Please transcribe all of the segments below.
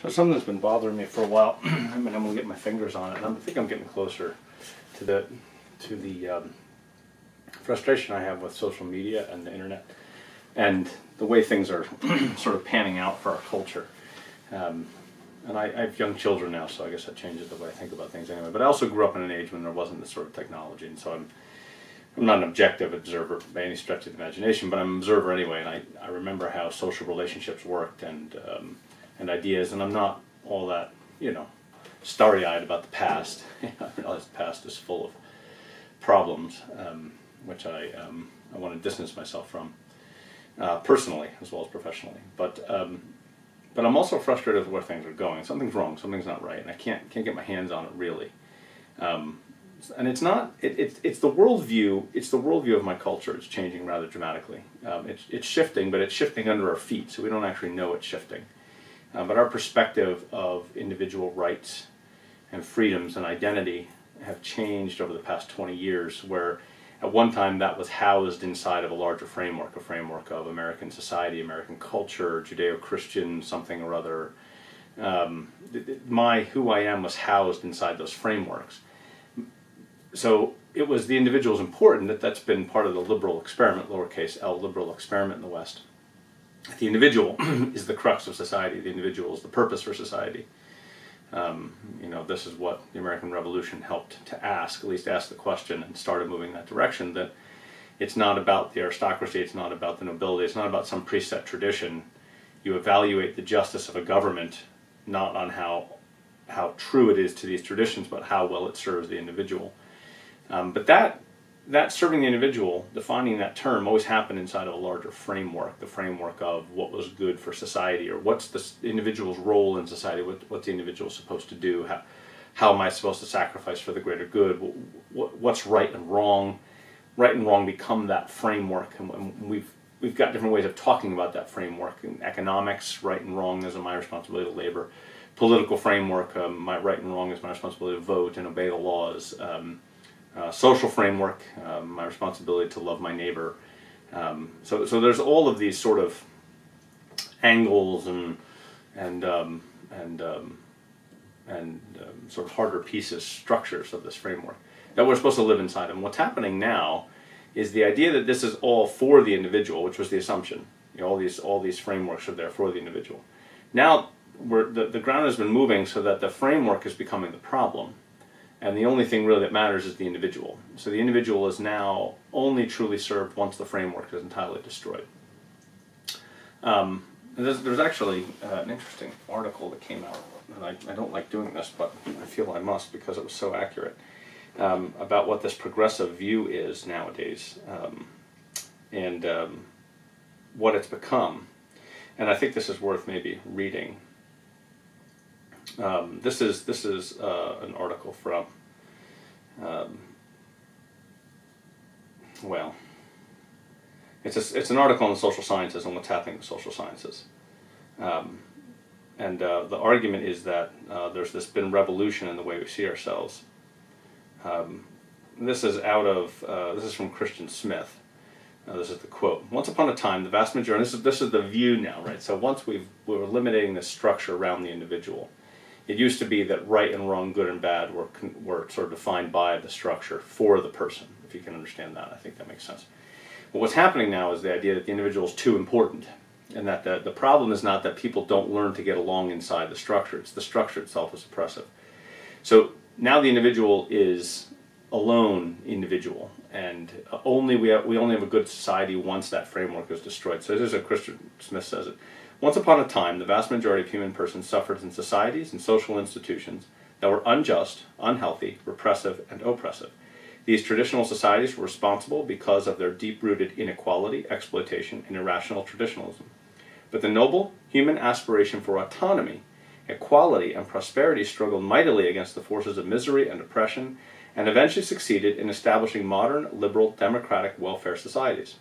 So something's been bothering me for a while. I've been able to get my fingers on it, and I think I'm getting closer to the frustration I have with social media and the internet, and the way things are sort of panning out for our culture. And I have young children now, so I guess that changes the way I think about things anyway. But I also grew up in an age when there wasn't this sort of technology, and so I'm not an objective observer by any stretch of the imagination, but I'm an observer anyway. And I remember how social relationships worked and ideas, and I'm not all that, starry-eyed about the past. I realize the past is full of problems, which I want to distance myself from, personally as well as professionally. But I'm also frustrated with where things are going. Something's wrong. Something's not right, and I can't get my hands on it really. And it's not. It's the worldview. It's the worldview of my culture. It's changing rather dramatically. It's shifting, but it's shifting under our feet, so we don't actually know it's shifting. But our perspective of individual rights and freedoms and identity have changed over the past 20 years, where at one time that was housed inside of a larger framework, a framework of American society, American culture, Judeo-Christian something or other. Who I am was housed inside those frameworks. So it was the individual is important. That's been part of the liberal experiment, lowercase l, liberal experiment in the West. The individual is the crux of society. The individual is the purpose for society. This is what the American Revolution helped to ask, at least ask the question and started moving in that direction, that it's not about the aristocracy, it's not about the nobility, it's not about some preset tradition. You evaluate the justice of a government not on how true it is to these traditions, but how well it serves the individual. But that serving the individual, defining that term, always happened inside of a larger framework, the framework of what was good for society, or what's the individual's role in society, what the individual is supposed to do, how am I supposed to sacrifice for the greater good, what's right and wrong. Right and wrong become that framework, and we've got different ways of talking about that framework. In economics, right and wrong is my responsibility to labor. Political framework, my right and wrong is my responsibility to vote and obey the laws. Social framework, my responsibility to love my neighbor. So there's all of these sort of angles and sort of harder pieces, structures of this framework that we're supposed to live inside. And what's happening now is the idea that this is all for the individual, which was the assumption. All these frameworks are there for the individual. Now the ground has been moving so that the framework is becoming the problem. And the only thing really that matters is the individual. So the individual is now only truly served once the framework is entirely destroyed. There's actually an interesting article that came out, and I don't like doing this, but I feel I must because it was so accurate, about what this progressive view is nowadays, and what it's become. And I think this is worth maybe reading. This is an article from, it's an article on the social sciences and what's happening in the social sciences. The argument is that there's been revolution in the way we see ourselves. This is from Christian Smith. This is the quote. Once upon a time, the vast majority, this is the view now, right? So once we were eliminating the structure around the individual. It used to be that right and wrong, good and bad were sort of defined by the structure for the person, if you can understand that. I think that makes sense. But what's happening now is the idea that the individual is too important, and that the problem is not that people don't learn to get along inside the structure, it's the structure itself is oppressive. So now the individual is a lone individual, and we only have a good society once that framework is destroyed. So this is how Christian Smith says it. Once upon a time, the vast majority of human persons suffered in societies and social institutions that were unjust, unhealthy, repressive, and oppressive. These traditional societies were responsible because of their deep-rooted inequality, exploitation, and irrational traditionalism. But the noble human aspiration for autonomy, equality, and prosperity struggled mightily against the forces of misery and oppression, and eventually succeeded in establishing modern, liberal, democratic welfare societies.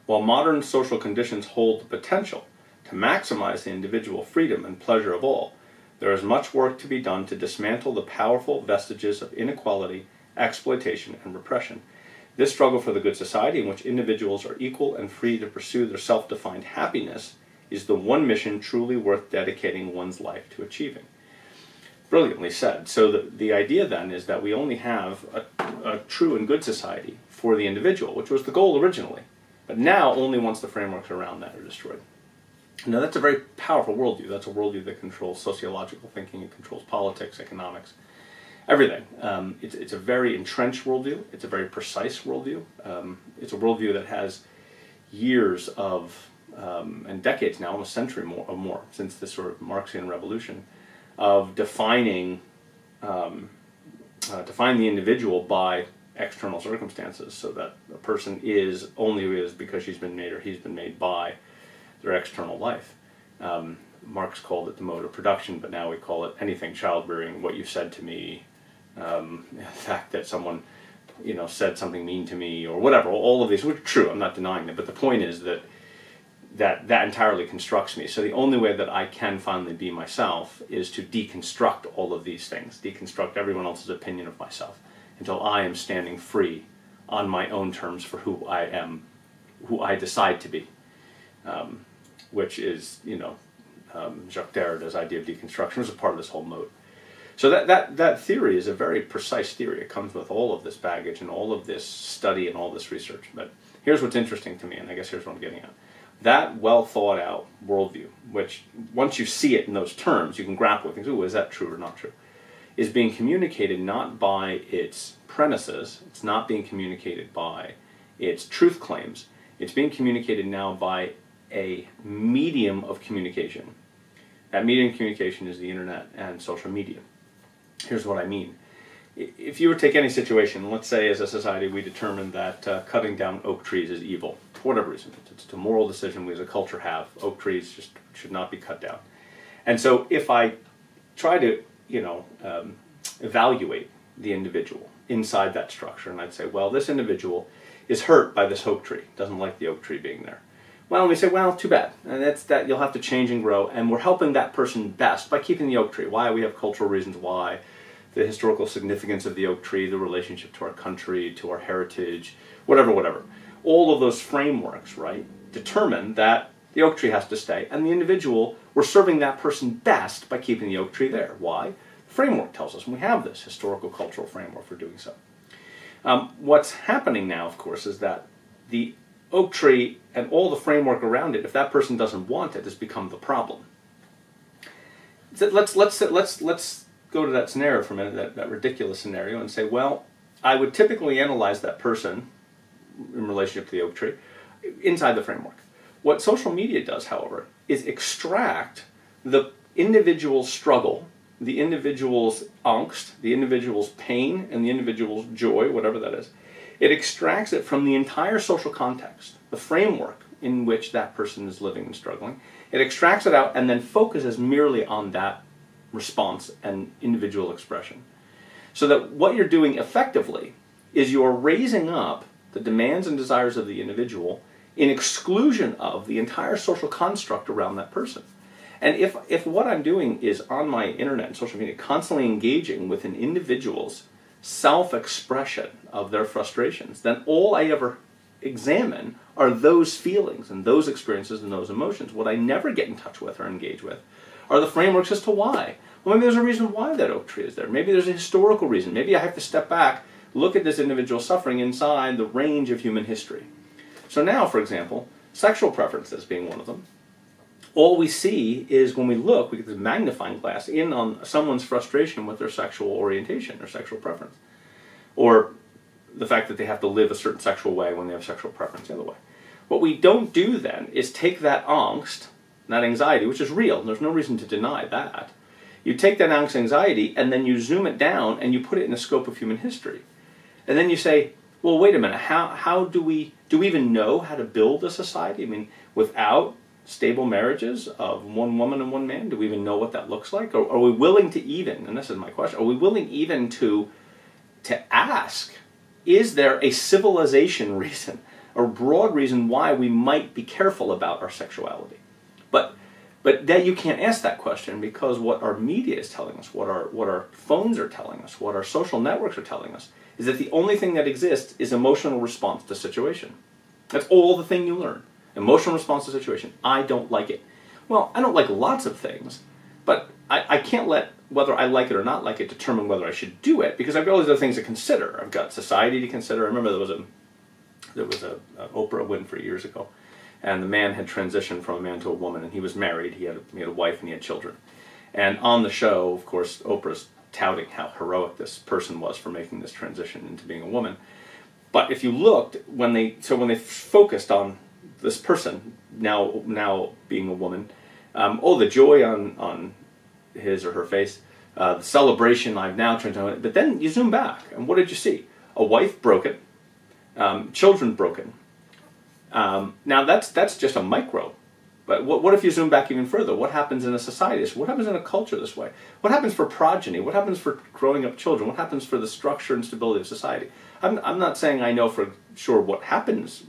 While modern social conditions hold the potential to maximize the individual freedom and pleasure of all, there is much work to be done to dismantle the powerful vestiges of inequality, exploitation, and repression. This struggle for the good society in which individuals are equal and free to pursue their self-defined happiness is the one mission truly worth dedicating one's life to achieving. Brilliantly said. So the idea then is that we only have a true and good society for the individual, which was the goal originally, but now only once the frameworks around that are destroyed. Now that's a very powerful worldview. That's a worldview that controls sociological thinking, it controls politics, economics, everything. It's a very entrenched worldview. It's a very precise worldview. It's a worldview that has years of, and decades now, almost a century or more, since this sort of Marxian revolution, of defining the individual by external circumstances, so that a person is only who is because she's been made or he's been made by their external life. Marx called it the mode of production, but now we call it anything, childbearing, what you said to me, the fact that someone, said something mean to me, or whatever. All of these, which are true, I'm not denying them, but the point is that entirely constructs me. So the only way that I can finally be myself is to deconstruct all of these things, deconstruct everyone else's opinion of myself, until I am standing free on my own terms for who I am, who I decide to be, which is, Jacques Derrida's idea of deconstruction was a part of this whole mode. So that theory is a very precise theory. It comes with all of this baggage and all of this study and all this research. But here's what's interesting to me, and I guess here's what I'm getting at. That well thought out worldview, which once you see it in those terms, you can grapple with things, ooh, is that true or not true, is being communicated not by its premises, it's not being communicated by its truth claims, it's being communicated now by a medium of communication. That medium of communication is the internet and social media. Here's what I mean. If you were to take any situation, let's say as a society we determined that cutting down oak trees is evil, for whatever reason. It's a moral decision we as a culture have. Oak trees just should not be cut down. And so if I try to, evaluate the individual inside that structure, and I'd say, well, this individual is hurt by this oak tree, doesn't like the oak tree being there. Well, we say, well, too bad. And that's that you'll have to change and grow, and we're helping that person best by keeping the oak tree. Why? We have cultural reasons why. The historical significance of the oak tree, the relationship to our country, to our heritage, whatever. All of those frameworks, right, determine that the oak tree has to stay, and the individual, we're serving that person best by keeping the oak tree there. Why? The framework tells us, and we have this historical cultural framework for doing so. What's happening now, of course, is that the oak tree and all the framework around it, if that person doesn't want it, has become the problem. So let's go to that scenario for a minute, that ridiculous scenario, and say, well, I would typically analyze that person in relationship to the oak tree inside the framework. What social media does, however, is extract the individual's struggle, the individual's angst, the individual's pain, and the individual's joy, whatever that is. It extracts it from the entire social context, the framework in which that person is living and struggling. It extracts it out and then focuses merely on that response and individual expression. So that what you're doing effectively is you're raising up the demands and desires of the individual in exclusion of the entire social construct around that person. And if what I'm doing is on my internet and social media constantly engaging with an individual's self-expression of their frustrations, then all I ever examine are those feelings and those experiences and those emotions. What I never get in touch with or engage with are the frameworks as to why. Well, maybe there's a reason why that oak tree is there. Maybe there's a historical reason. Maybe I have to step back, look at this individual suffering inside the range of human history. So now, for example, sexual preferences being one of them, all we see is when we look, we get this magnifying glass in on someone's frustration with their sexual orientation or sexual preference. Or the fact that they have to live a certain sexual way when they have sexual preference the other way. What we don't do then is take that angst, that anxiety, which is real, and there's no reason to deny that. You take that angst, anxiety, and then you zoom it down and you put it in the scope of human history. And then you say, well, wait a minute, how do we even know how to build a society? I mean, without stable marriages of one woman and one man, do we even know what that looks like? Or are we willing to even, and this is my question, are we willing even to ask, is there a civilization reason, a broad reason why we might be careful about our sexuality? But that you can't ask that question because what our media is telling us, what our phones are telling us, what our social networks are telling us, is that the only thing that exists is emotional response to situation. That's all the thing you learn. Emotional response to situation. I don't like it. Well, I don't like lots of things, but I can't let whether I like it or not like it determine whether I should do it, because I've got all these other things to consider. I've got society to consider. I remember there was a Oprah Winfrey years ago, and the man had transitioned from a man to a woman, and he was married. He had a wife and he had children. And on the show, of course, Oprah's touting how heroic this person was for making this transition into being a woman. But if you looked, when they focused on this person now being a woman, the joy on his or her face, the celebration, I've now turned to it. But then you zoom back, and what did you see? A wife broken, children broken. Now that's just a micro. But what if you zoom back even further? What happens in a society? What happens in a culture this way? What happens for progeny? What happens for growing up children? What happens for the structure and stability of society? I'm not saying I know for sure what happens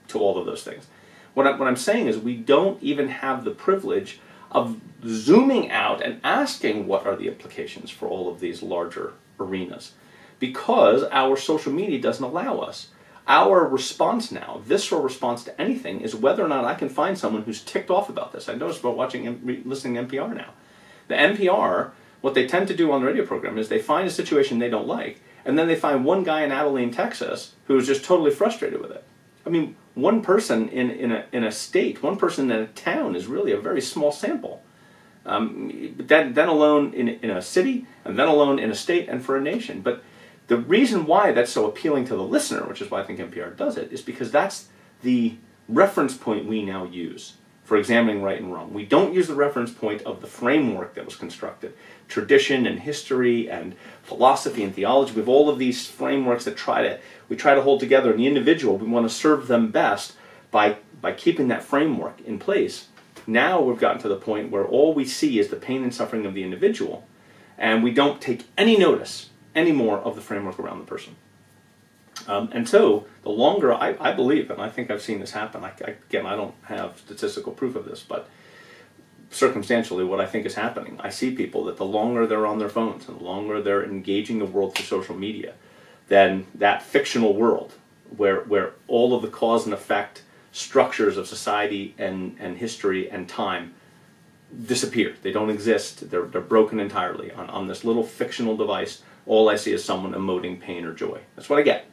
to all of those things. What I'm saying is we don't even have the privilege of zooming out and asking what are the implications for all of these larger arenas, because our social media doesn't allow us. Our response now, visceral response to anything, is whether or not I can find someone who's ticked off about this. I noticed about listening to NPR now. The NPR, what they tend to do on the radio program is they find a situation they don't like, and then they find one guy in Abilene, Texas, who is just totally frustrated with it. I mean, one person in a state, one person in a town is really a very small sample. Then alone in a city, and then alone in a state, and for a nation. But the reason why that's so appealing to the listener, which is why I think NPR does it, is because that's the reference point we now use for examining right and wrong. We don't use the reference point of the framework that was constructed. Tradition and history and philosophy and theology. We have all of these frameworks that we try to hold together. In the individual, we want to serve them best by keeping that framework in place. Now we've gotten to the point where all we see is the pain and suffering of the individual, and we don't take any notice anymore of the framework around the person. And so, the longer, I believe, and I think I've seen this happen, again, I don't have statistical proof of this, but circumstantially what I think is happening, I see people that the longer they're on their phones and the longer they're engaging the world through social media, then that fictional world where all of the cause and effect structures of society and history and time disappear. They don't exist. They're broken entirely. On this little fictional device, all I see is someone emoting pain or joy. That's what I get.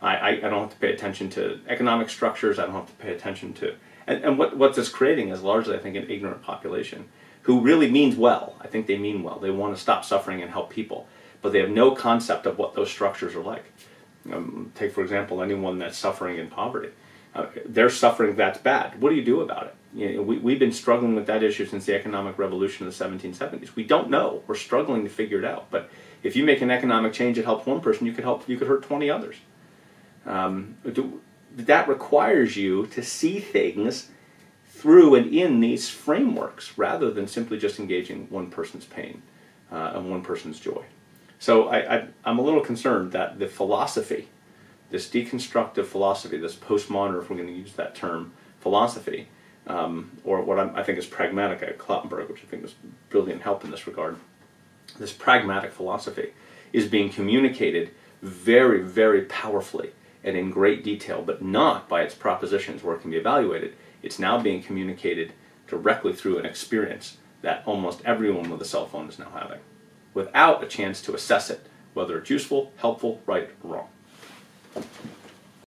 I don't have to pay attention to economic structures. I don't have to pay attention to... And what this creating is largely, I think, an ignorant population who really means well. I think they mean well. They want to stop suffering and help people. But they have no concept of what those structures are like. Take, for example, anyone that's suffering in poverty. They're suffering, that's bad. What do you do about it? We've been struggling with that issue since the economic revolution of the 1770s. We don't know. We're struggling to figure it out. But if you make an economic change that helps one person, you could hurt 20 others. That requires you to see things through and in these frameworks rather than simply just engaging one person's pain and one person's joy. So I'm a little concerned that the philosophy, this deconstructive philosophy, this postmodern, if we're going to use that term, philosophy, or what I think is pragmatic at Kloppenberg, which I think was brilliant help in this regard, this pragmatic philosophy is being communicated very, very powerfully and in great detail, but not by its propositions where it can be evaluated. It's now being communicated directly through an experience that almost everyone with a cell phone is now having, without a chance to assess it, whether it's useful, helpful, right, or wrong.